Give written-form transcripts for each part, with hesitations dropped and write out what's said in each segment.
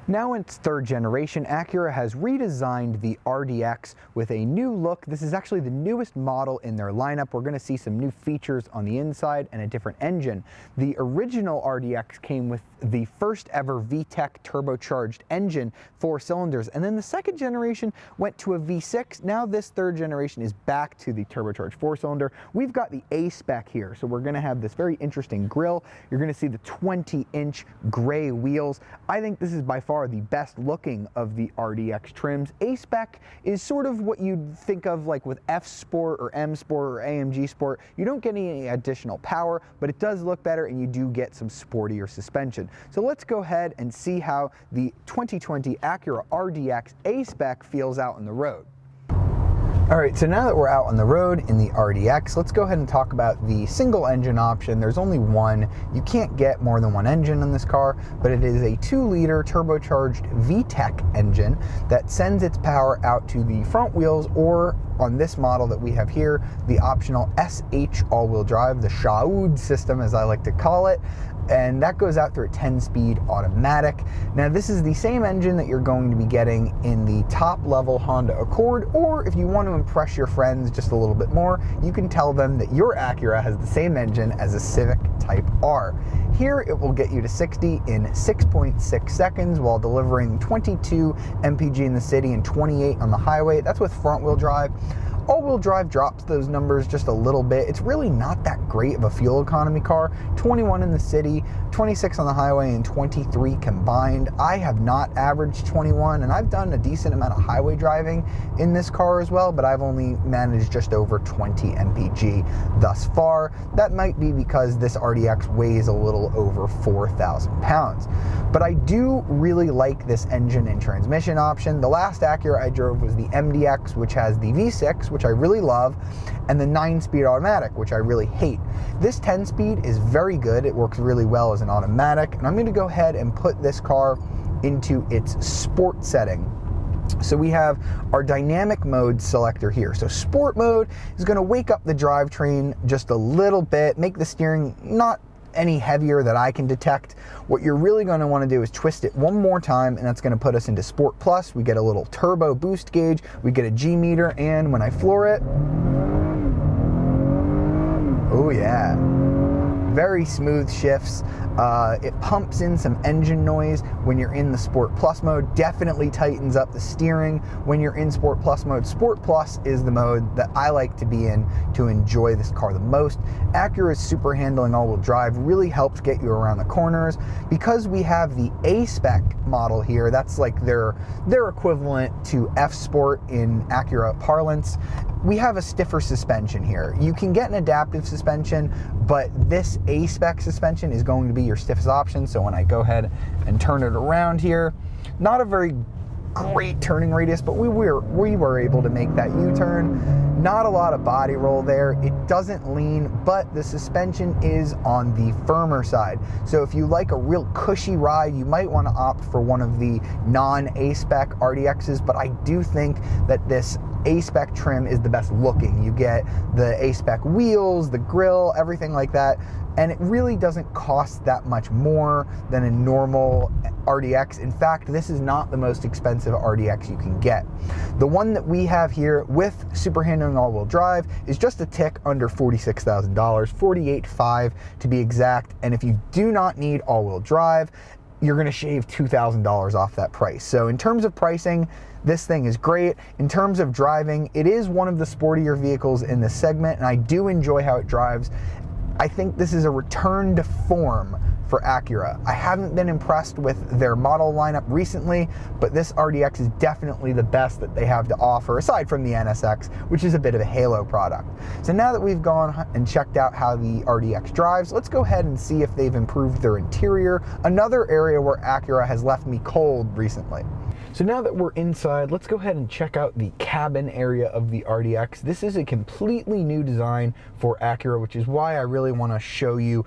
Now in its third generation, Acura has redesigned the RDX with a new look. This is actually the newest model in their lineup. We're going to see some new features on the inside and a different engine. The original RDX came with the first ever VTEC turbocharged engine, 4 cylinders, and then the second generation went to a V6. Now this third generation is back to the turbocharged 4-cylinder. We've got the A spec here, so we're going to have this very interesting grille. You're going to see the 20-inch gray wheels. I think this is by far the best looking of the RDX trims. A spec is sort of what you'd think of like with F Sport or M Sport or AMG Sport. You don't get any additional power, but it does look better and you do get some sportier suspension. So let's go ahead and see how the 2020 Acura RDX A spec feels out on the road. Alright, so now that we're out on the road in the RDX, let's go ahead and talk about the single engine option. There's only one. You can't get more than one engine in this car, but it is a 2-liter turbocharged VTEC engine that sends its power out to the front wheels, or on this model that we have here, the optional SH all-wheel drive, the Shaoud system as I like to call it. And that goes out through a 10-speed automatic. Now this is the same engine that you're going to be getting in the top-level Honda Accord, or if you want to impress your friends just a little bit more, you can tell them that your Acura has the same engine as a Civic Type R. Here it will get you to 60 in 6.6 seconds while delivering 22 mpg in the city and 28 on the highway. That's with front-wheel drive. All-wheel drive drops those numbers just a little bit. It's really not that great of a fuel economy car. 21 in the city, 26 on the highway, and 23 combined. I have not averaged 21, and I've done a decent amount of highway driving in this car as well, but I've only managed just over 20 mpg thus far. That might be because this RDX weighs a little over 4,000 pounds. But I do really like this engine and transmission option. The last Acura I drove was the MDX, which has the V6, which I really love, and the 9-speed automatic, which I really hate. This 10-speed is very good. It works really well as an automatic, and I'm going to go ahead and put this car into its sport setting. So we have our dynamic mode selector here. So sport mode is going to wake up the drivetrain just a little bit, make the steering not any heavier that I can detect. What you're really going to want to do is twist it one more time, and that's going to put us into Sport Plus. We get a little turbo boost gauge, we get a G meter, and when I floor it, oh yeah, very smooth shifts. It pumps in some engine noise when you're in the Sport Plus mode, definitely tightens up the steering when you're in Sport Plus mode. Sport Plus is the mode that I like to be in to enjoy this car the most. Acura's super handling all-wheel drive really helps get you around the corners. Because we have the A-spec model here, that's like their equivalent to F-Sport in Acura parlance, we have a stiffer suspension here. You can get an adaptive suspension, but this A-spec suspension is going to be your stiffest option. So when I go ahead and turn it around here, not a very great turning radius, but we were able to make that U-turn. Not a lot of body roll there. It doesn't lean, but the suspension is on the firmer side. So if you like a real cushy ride, you might want to opt for one of the non-A-spec RDXs, but I do think that this A-spec trim is the best looking. You get the A-spec wheels, the grille, everything like that, and it really doesn't cost that much more than a normal RDX. In fact, this is not the most expensive RDX you can get. The one that we have here with super handling all-wheel drive is just a tick under $46,000, $48,500 to be exact, and if you do not need all-wheel drive, you're going to shave $2,000 off that price. So in terms of pricing, this thing is great. In terms of driving, it is one of the sportier vehicles in this segment, and I do enjoy how it drives. I think this is a return to form for Acura. I haven't been impressed with their model lineup recently, but this RDX is definitely the best that they have to offer, aside from the NSX, which is a bit of a halo product. So now that we've gone and checked out how the RDX drives, let's go ahead and see if they've improved their interior, another area where Acura has left me cold recently. So now that we're inside, let's go ahead and check out the cabin area of the RDX. This is a completely new design for Acura, which is why I really want to show you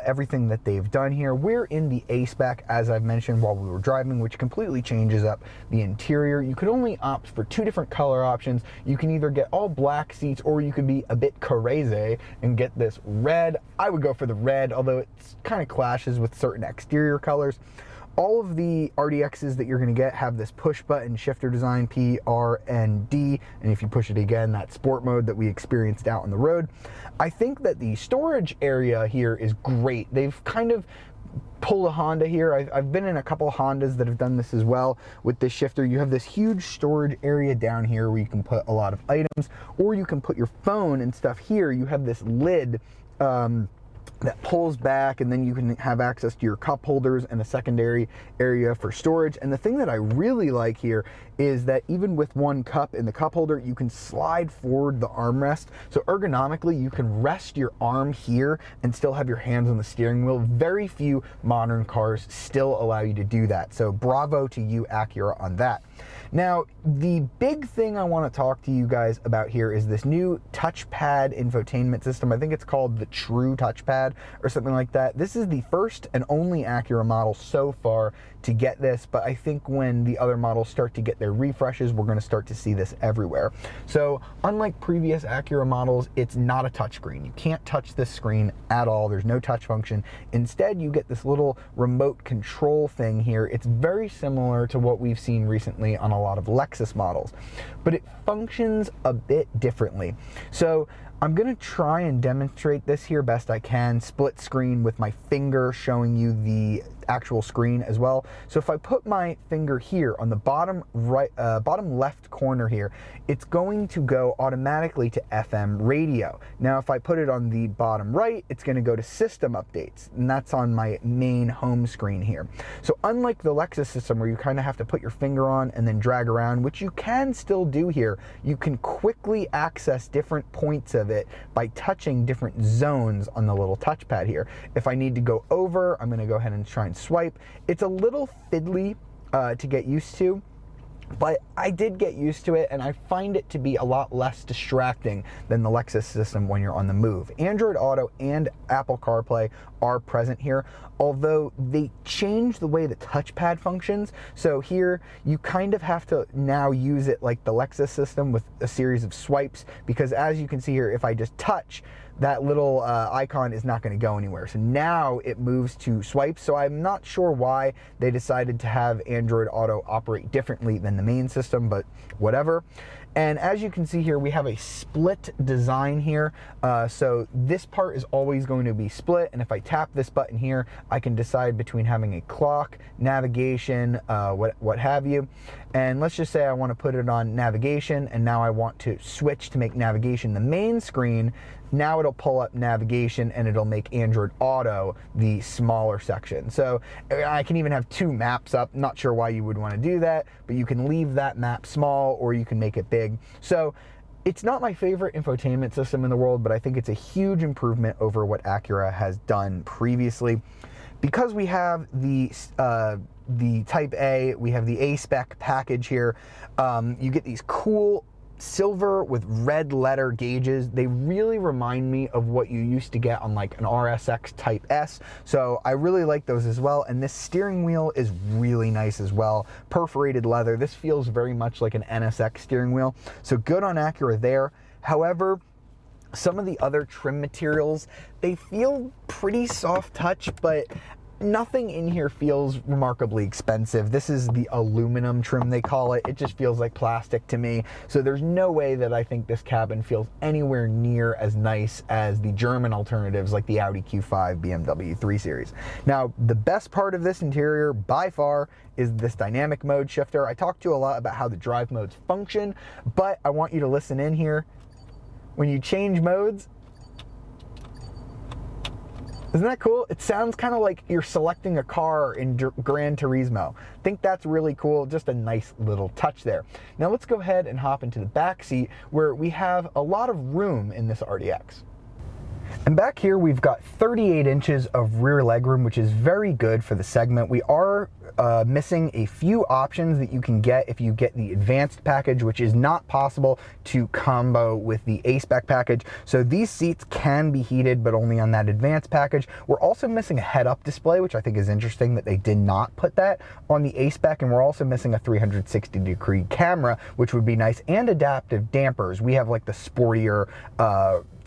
everything that they've done here. We're in the A-spec, as I've mentioned while we were driving, which completely changes up the interior. You could only opt for 2 different color options. You can either get all black seats, or you could be a bit crazy and get this red. I would go for the red, although it kind of clashes with certain exterior colors. All of the RDXs that you're going to get have this push button shifter design, P, R, and D, and if you push it again, that sport mode that we experienced out on the road. I think that the storage area here is great. They've kind of pull a Honda here. I've been in a couple Hondas that have done this as well with this shifter. You have this huge storage area down here where you can put a lot of items, or you can put your phone and stuff here. You have this lid that pulls back, and then you can have access to your cup holders and a secondary area for storage. And the thing that I really like here is that even with one cup in the cup holder, you can slide forward the armrest. So ergonomically, you can rest your arm here and still have your hands on the steering wheel. Very few modern cars still allow you to do that. So bravo to you, Acura, on that. Now, the big thing I want to talk to you guys about here is this new Touchpad infotainment system. I think it's called the True Touchpad or something like that. This is the first and only Acura model so far to get this, but I think when the other models start to get their refreshes, we're going to start to see this everywhere. So unlike previous Acura models, it's not a touchscreen. You can't touch this screen at all. There's no touch function. Instead, you get this little remote control thing here. It's very similar to what we've seen recently on a lot of Lexus models, but it functions a bit differently. So I'm going to try and demonstrate this here best I can, split screen with my finger showing you the actual screen as well. So if I put my finger here on the bottom right, bottom left corner here, it's going to go automatically to FM radio. Now if I put it on the bottom right, it's going to go to system updates, and that's on my main home screen here. So unlike the Lexus system where you kind of have to put your finger on and then drag around, which you can still do here, you can quickly access different points of it by touching different zones on the little touchpad here. If I need to go over, I'm going to go ahead and try and swipe. It's a little fiddly to get used to, but I did get used to it, and I find it to be a lot less distracting than the Lexus system when you're on the move. Android Auto and Apple CarPlay are present here, although they change the way the touchpad functions. So here you kind of have to now use it like the Lexus system with a series of swipes, because as you can see here, if I just touch, that little icon is not going to go anywhere. So now it moves to swipes. So I'm not sure why they decided to have Android Auto operate differently than the main system, but whatever. And as you can see here, we have a split design here. So this part is always going to be split. And if I tap this button here, I can decide between having a clock, navigation, what have you. And let's just say I want to put it on navigation, and now I want to switch to make navigation the main screen. Now it'll pull up navigation, and it'll make Android Auto the smaller section. So I can even have two maps up. Not sure why you would want to do that, but you can leave that map small, or you can make it big. So it's not my favorite infotainment system in the world, but I think it's a huge improvement over what Acura has done previously. Because we have the Type A, we have the A-Spec package here, you get these cool silver with red letter gauges. They really remind me of what you used to get on like an RSX Type S. So I really like those as well. And this steering wheel is really nice as well. Perforated leather. This feels very much like an NSX steering wheel. So good on Acura there. However, some of the other trim materials, they feel pretty soft touch, but nothing in here feels remarkably expensive. This is the aluminum trim, they call it. It just feels like plastic to me. So there's no way that I think this cabin feels anywhere near as nice as the German alternatives like the Audi Q5, BMW 3 Series. Now, the best part of this interior by far is this dynamic mode shifter. I talked to you a lot about how the drive modes function, but I want you to listen in here. When you change modes, isn't that cool? It sounds kind of like you're selecting a car in Gran Turismo. I think that's really cool, just a nice little touch there. Now let's go ahead and hop into the back seat where we have a lot of room in this RDX. And back here we've got 38 inches of rear legroom, which is very good for the segment. We are missing a few options that you can get if you get the advanced package, which is not possible to combo with the A-Spec package. So these seats can be heated, but only on that advanced package. We're also missing a head-up display, which I think is interesting that they did not put that on the A-Spec, and we're also missing a 360-degree camera, which would be nice, and adaptive dampers. We have like the sportier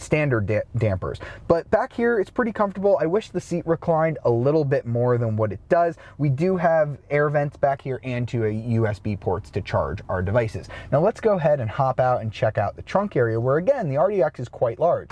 standard dampers. But back here, it's pretty comfortable. I wish the seat reclined a little bit more than what it does. We do have air vents back here and two USB ports to charge our devices. Now let's go ahead and hop out and check out the trunk area, where again, the RDX is quite large.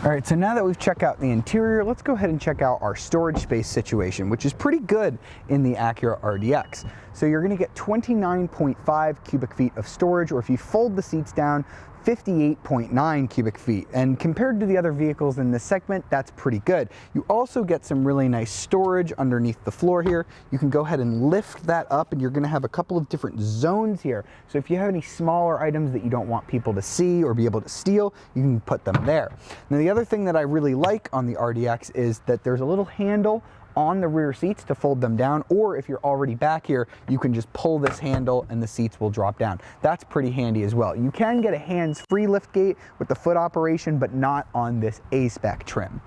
All right, so now that we've checked out the interior, let's go ahead and check out our storage space situation, which is pretty good in the Acura RDX. So you're gonna get 29.5 cubic feet of storage, or if you fold the seats down, 58.9 cubic feet. And compared to the other vehicles in this segment, that's pretty good. You also get some really nice storage underneath the floor here. You can go ahead and lift that up, and you're gonna have a couple of different zones here. So if you have any smaller items that you don't want people to see or be able to steal, you can put them there. Now the other thing that I really like on the RDX is that there's a little handle on the rear seats to fold them down, or if you're already back here, you can just pull this handle and the seats will drop down. That's pretty handy as well. You can get a hands-free liftgate with the foot operation, but not on this A-Spec trim.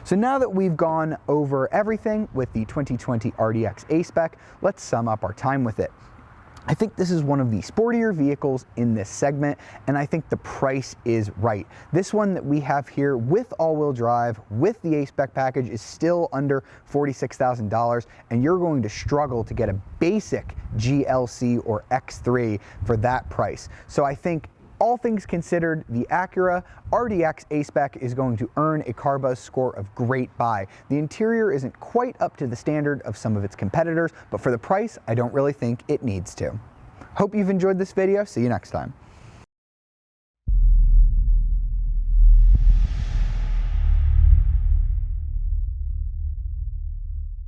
So now that we've gone over everything with the 2020 RDX A-Spec, let's sum up our time with it. I think this is one of the sportier vehicles in this segment, and I think the price is right. This one that we have here with all-wheel drive, with the A-Spec package, is still under $46,000, and you're going to struggle to get a basic GLC or X3 for that price. So I think, all things considered, the Acura RDX A-Spec is going to earn a CarBuzz score of great buy. The interior isn't quite up to the standard of some of its competitors, but for the price, I don't really think it needs to. Hope you've enjoyed this video. See you next time.